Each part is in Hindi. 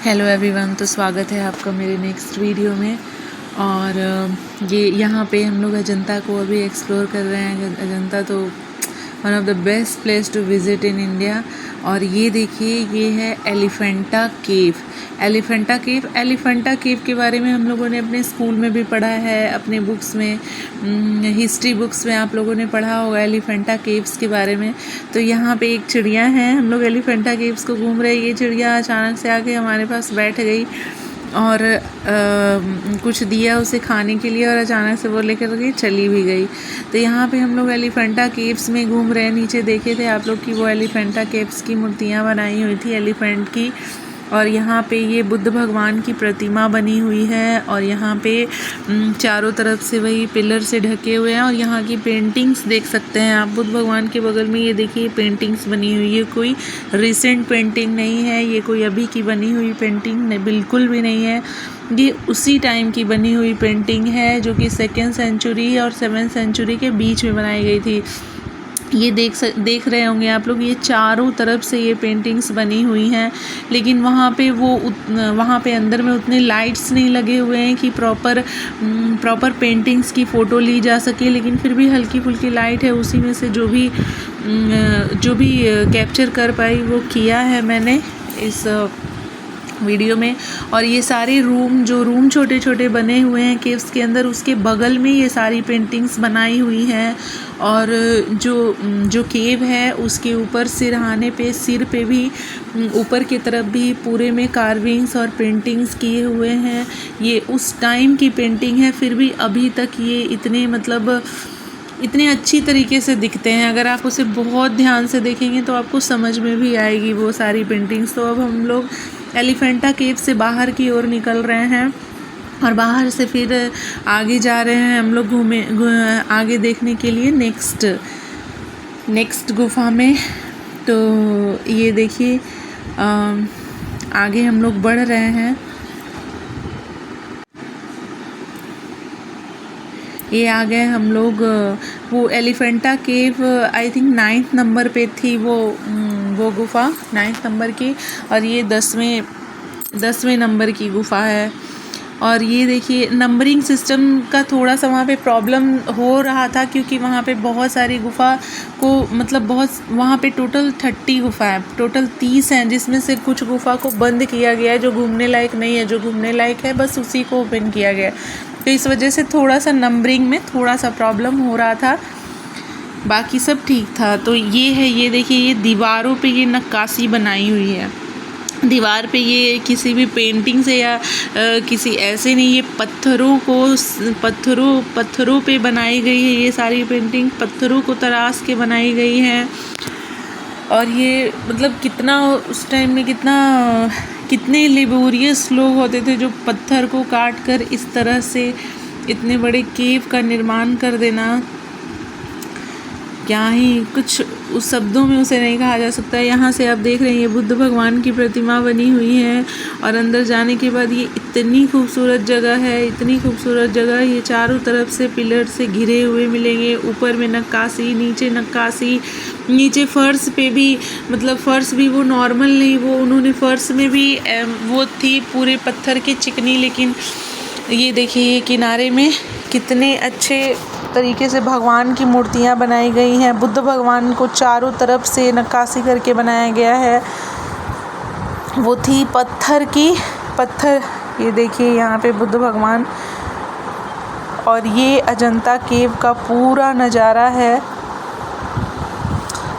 हेलो एवरीवन, तो स्वागत है आपका मेरे नेक्स्ट वीडियो में। और ये यहाँ पे हम लोग अजंता को अभी एक्सप्लोर कर रहे हैं। अजंता तो one of the best place to visit in India. और ये देखिए, ये है एलिफेंटा केव। एलिफेंटा केव के बारे में हम लोगों ने अपने स्कूल में भी पढ़ा है, अपने बुक्स में, हिस्ट्री बुक्स में आप लोगों ने पढ़ा होगा एलिफेंटा केव्स के बारे में। तो यहाँ पे एक चिड़िया है, हम लोग एलिफेंटा केव्स को घूम रहे हैं। ये चिड़िया अचानक से आके हमारे पास बैठ गई और कुछ दिया उसे खाने के लिए, और अचानक से वो लेकर के चली भी गई। तो यहाँ पे हम लोग एलिफेंटा केव्स में घूम रहे हैं। नीचे देखे थे आप लोग कि वो एलिफेंटा केव्स की मूर्तियाँ बनाई हुई थी एलिफेंट की। और यहाँ पे ये बुद्ध भगवान की प्रतिमा बनी हुई है, और यहाँ पे चारों तरफ से वही पिलर से ढके हुए हैं। और यहाँ की पेंटिंग्स देख सकते हैं आप। बुद्ध भगवान के बगल में ये देखिए पेंटिंग्स बनी हुई है। कोई रिसेंट पेंटिंग नहीं है, ये कोई अभी की बनी हुई पेंटिंग बिल्कुल भी नहीं है। ये उसी टाइम की बनी हुई पेंटिंग है जो कि 2nd सेंचुरी और 7th सेंचुरी के बीच में बनाई गई थी। ये देख रहे होंगे आप लोग, ये चारों तरफ से ये पेंटिंग्स बनी हुई हैं। लेकिन वहाँ पे अंदर में उतने लाइट्स नहीं लगे हुए हैं कि प्रॉपर पेंटिंग्स की फ़ोटो ली जा सके। लेकिन फिर भी हल्की फुल्की लाइट है, उसी में से जो भी कैप्चर कर पाई वो किया है मैंने इस वीडियो में। और ये सारे रूम छोटे छोटे बने हुए हैं केव्स के अंदर, उसके बगल में ये सारी पेंटिंग्स बनाई हुई हैं। और जो केव है उसके ऊपर सिर पे भी ऊपर की तरफ भी पूरे में कार्विंग्स और पेंटिंग्स किए हुए हैं। ये उस टाइम की पेंटिंग है, फिर भी अभी तक ये इतने अच्छी तरीके से दिखते हैं। अगर आप उसे बहुत ध्यान से देखेंगे तो आपको समझ में भी आएगी वो सारी पेंटिंग्स। तो अब हम लोग एलिफेंटा केव से बाहर की ओर निकल रहे हैं, और बाहर से फिर आगे जा रहे हैं हम लोग आगे देखने के लिए नेक्स्ट गुफा में। तो ये देखिए, आगे हम लोग बढ़ रहे हैं। ये आ गए हम लोग, वो एलिफेंटा केव आई थिंक 9th नंबर पे थी वो गुफा, 9th नंबर की। और ये 10वें नंबर की गुफा है। और ये देखिए, नंबरिंग सिस्टम का थोड़ा सा वहाँ पे प्रॉब्लम हो रहा था, क्योंकि वहाँ पे बहुत सारी गुफा को वहाँ पे टोटल 30 गुफा है, टोटल 30 हैं, जिसमें से कुछ गुफा को बंद किया गया है, जो घूमने लायक नहीं है। जो घूमने लायक है बस उसी को ओपन किया गया है। तो इस वजह से थोड़ा सा नंबरिंग में थोड़ा सा प्रॉब्लम हो रहा था, बाकी सब ठीक था। तो ये देखिए, ये दीवारों पे ये नक्काशी बनाई हुई है। दीवार पे ये किसी भी पेंटिंग से या किसी ऐसे नहीं, ये पत्थरों पे बनाई गई है। ये सारी पेंटिंग पत्थरों को तराश के बनाई गई हैं। और ये मतलब कितना उस टाइम में कितने लेबोरियस लोग होते थे, जो पत्थर को काट कर इस तरह से इतने बड़े केव का निर्माण कर देना। क्या ही कुछ उस शब्दों में उसे नहीं कहा जा सकता। यहाँ से आप देख रहे हैं, ये बुद्ध भगवान की प्रतिमा बनी हुई है। और अंदर जाने के बाद ये इतनी खूबसूरत जगह है, इतनी खूबसूरत जगह। ये चारों तरफ से पिलर से घिरे हुए मिलेंगे। ऊपर में नक्काशी, नीचे नक्काशी, नीचे फर्श पे भी, मतलब फर्श भी वो नॉर्मल नहीं, वो उन्होंने फर्श में भी वो थी पूरे पत्थर की चिकनी। लेकिन ये देखिए, किनारे में कितने अच्छे तरीके से भगवान की मूर्तियाँ बनाई गई हैं। बुद्ध भगवान को चारों तरफ से नक्काशी करके बनाया गया है। वो थी पत्थर। ये देखिए, यहाँ पे बुद्ध भगवान। और ये अजंता केव का पूरा नज़ारा है।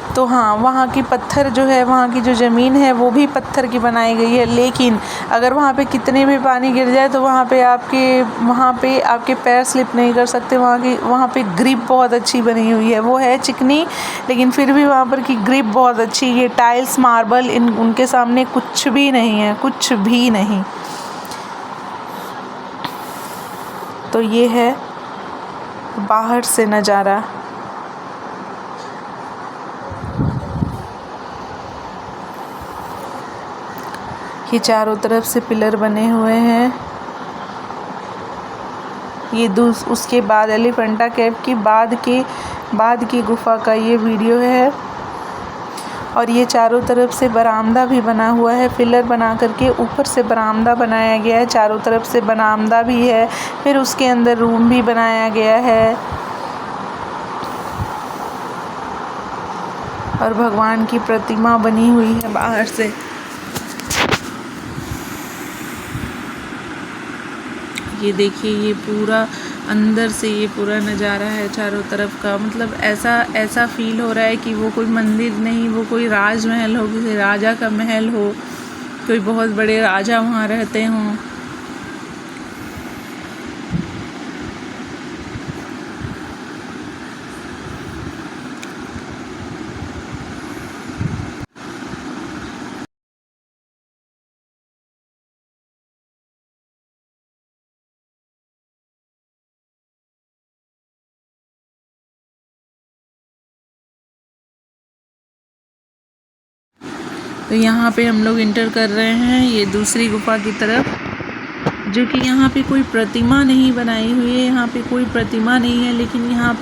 तो हाँ, वहाँ की पत्थर जो है, वहाँ की जो ज़मीन है वो भी पत्थर की बनाई गई है। लेकिन अगर वहाँ पे कितने भी पानी गिर जाए तो वहाँ पे आपके पैर स्लिप नहीं कर सकते। वहाँ पे ग्रिप बहुत अच्छी बनी हुई है। वो है चिकनी, लेकिन फिर भी वहाँ पर की ग्रिप बहुत अच्छी। ये टाइल्स, मार्बल, उनके सामने कुछ भी नहीं है, कुछ भी नहीं। तो ये है बाहर से नज़ारा। ये चारों तरफ से पिलर बने हुए हैं। ये उसके बाद एलिफेंटा केव की बाद की गुफा का ये वीडियो है। और ये चारों तरफ से बरामदा भी बना हुआ है, पिलर बना करके ऊपर से बरामदा बनाया गया है, चारों तरफ से बरामदा भी है, फिर उसके अंदर रूम भी बनाया गया है। और भगवान की प्रतिमा बनी हुई है बाहर से। ये देखिए, ये पूरा अंदर से ये पूरा नज़ारा है चारों तरफ का। मतलब ऐसा फील हो रहा है कि वो कोई मंदिर नहीं, वो कोई राजमहल हो, किसी राजा का महल हो, कोई बहुत बड़े राजा वहाँ रहते हों। तो यहाँ पे हम लोग इंटर कर रहे हैं ये दूसरी गुफा की तरफ, जो कि यहाँ पे कोई प्रतिमा नहीं बनाई हुई है, यहाँ पे कोई प्रतिमा नहीं है। लेकिन यहाँ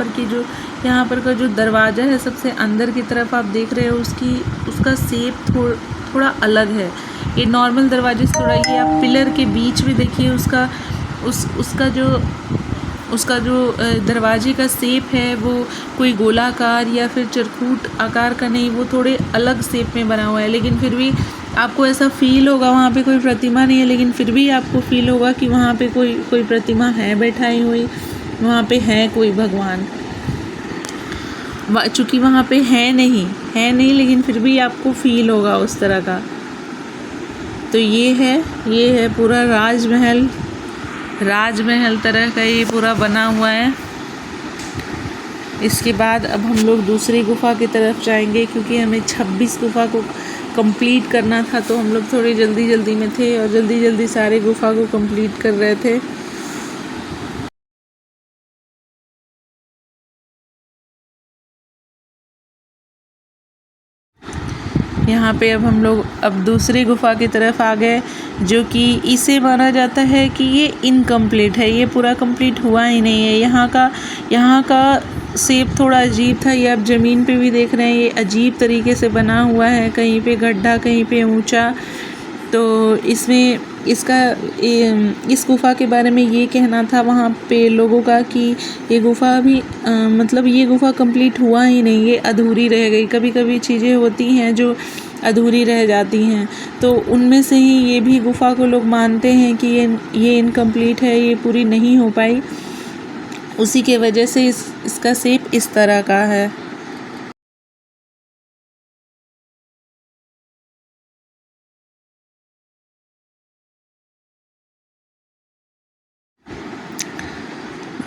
पर का जो दरवाज़ा है सबसे अंदर की तरफ आप देख रहे हो, उसका शेप थोड़ा अलग है। ये नॉर्मल दरवाजे से थोड़ा, ये आप पिलर के बीच में देखिए, उसका जो दरवाजे का शेप है वो कोई गोलाकार या फिर चरखूट आकार का नहीं, वो थोड़े अलग शेप में बना हुआ है। लेकिन फिर भी आपको ऐसा फील होगा, वहाँ पे कोई प्रतिमा नहीं है, लेकिन फिर भी आपको फील होगा कि वहाँ पे कोई प्रतिमा है बैठाई हुई, वहाँ पे है कोई भगवान। चूँकि वहाँ पे है नहीं, लेकिन फिर भी आपको फील होगा उस तरह का। तो ये है पूरा राजमहल तरह का ये पूरा बना हुआ है। इसके बाद अब हम लोग दूसरी गुफा की तरफ जाएंगे, क्योंकि हमें 26 गुफा को कंप्लीट करना था, तो हम लोग थोड़ी जल्दी में थे और जल्दी सारे गुफा को कंप्लीट कर रहे थे। यहाँ पे अब हम लोग दूसरी गुफा की तरफ आ गए, जो कि इसे माना जाता है कि ये इनकम्प्लीट है, ये पूरा कंप्लीट हुआ ही नहीं है। यहाँ का शेप थोड़ा अजीब था, ये आप ज़मीन पे भी देख रहे हैं, ये अजीब तरीके से बना हुआ है, कहीं पे गड्ढा, कहीं पे ऊंचा। तो इस गुफ़ा के बारे में ये कहना था वहाँ पे लोगों का कि ये गुफ़ा भी मतलब ये गुफ़ा कंप्लीट हुआ ही नहीं, ये अधूरी रह गई। कभी कभी चीज़ें होती हैं जो अधूरी रह जाती हैं, तो उनमें से ही ये भी गुफ़ा को लोग मानते हैं कि ये इनकम्प्लीट है, ये पूरी नहीं हो पाई। उसी के वजह से इसका शेप इस तरह का है।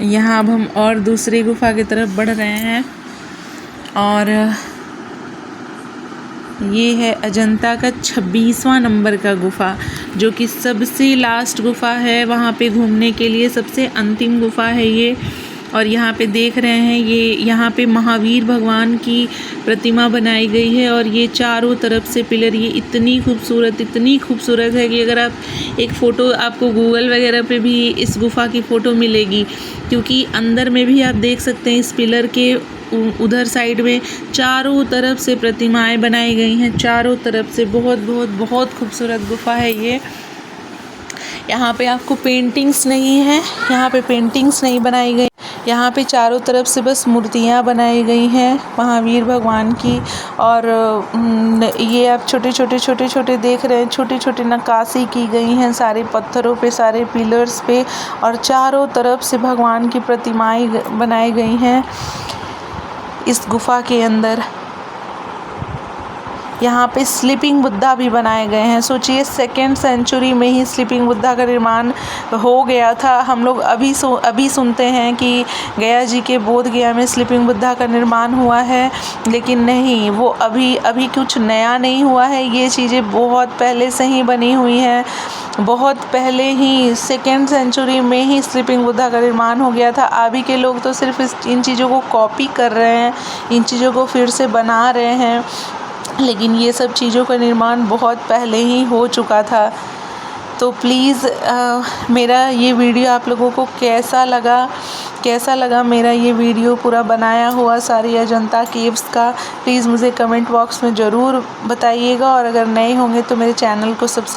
यहाँ अब हम और दूसरी गुफा की तरफ बढ़ रहे हैं, और ये है अजंता का 26वां नंबर का गुफ़ा, जो कि सबसे लास्ट गुफ़ा है वहाँ पे घूमने के लिए, सबसे अंतिम गुफ़ा है ये। और यहाँ पे देख रहे हैं, ये यहाँ पे महावीर भगवान की प्रतिमा बनाई गई है, और ये चारों तरफ से पिलर, ये इतनी खूबसूरत है कि अगर आप एक फ़ोटो, आपको गूगल वगैरह पे भी इस गुफ़ा की फ़ोटो मिलेगी, क्योंकि अंदर में भी आप देख सकते हैं इस पिलर के उधर साइड में चारों तरफ से प्रतिमाएं बनाई गई हैं, चारों तरफ से। बहुत खूबसूरत गुफ़ा है ये। यहाँ पे आपको पेंटिंग्स नहीं है, यहाँ पे पेंटिंग्स नहीं बनाई गई, यहाँ पे चारों तरफ से बस मूर्तियाँ बनाई गई हैं महावीर भगवान की। और ये आप छोटे देख रहे हैं, छोटी नक्काशी की गई हैं सारे पत्थरों पे, सारे पिलर्स पे, और चारों तरफ से भगवान की प्रतिमाएं बनाई गई हैं इस गुफ़ा के अंदर। यहाँ पे स्लीपिंग बुद्धा भी बनाए गए हैं। सोचिए, 2nd सेंचुरी में ही स्लीपिंग बुद्धा का निर्माण हो गया था। हम लोग अभी सुनते हैं कि गया जी के बोध गया में स्लीपिंग बुद्धा का निर्माण हुआ है, लेकिन नहीं, वो अभी कुछ नया नहीं हुआ है। ये चीज़ें बहुत पहले से ही बनी हुई हैं, बहुत पहले ही 2nd सेंचुरी में ही स्लीपिंग बुद्धा का निर्माण हो गया था। अभी के लोग तो सिर्फ इन चीज़ों को कॉपी कर रहे हैं, इन चीज़ों को फिर से बना रहे हैं, लेकिन ये सब चीज़ों का निर्माण बहुत पहले ही हो चुका था। तो प्लीज़ मेरा ये वीडियो आप लोगों को कैसा लगा कैसा लगा मेरा ये वीडियो पूरा बनाया हुआ सारी अजंता केव्स का, प्लीज़ मुझे कमेंट बॉक्स में ज़रूर बताइएगा। और अगर नए होंगे तो मेरे चैनल को सब्सक्राइब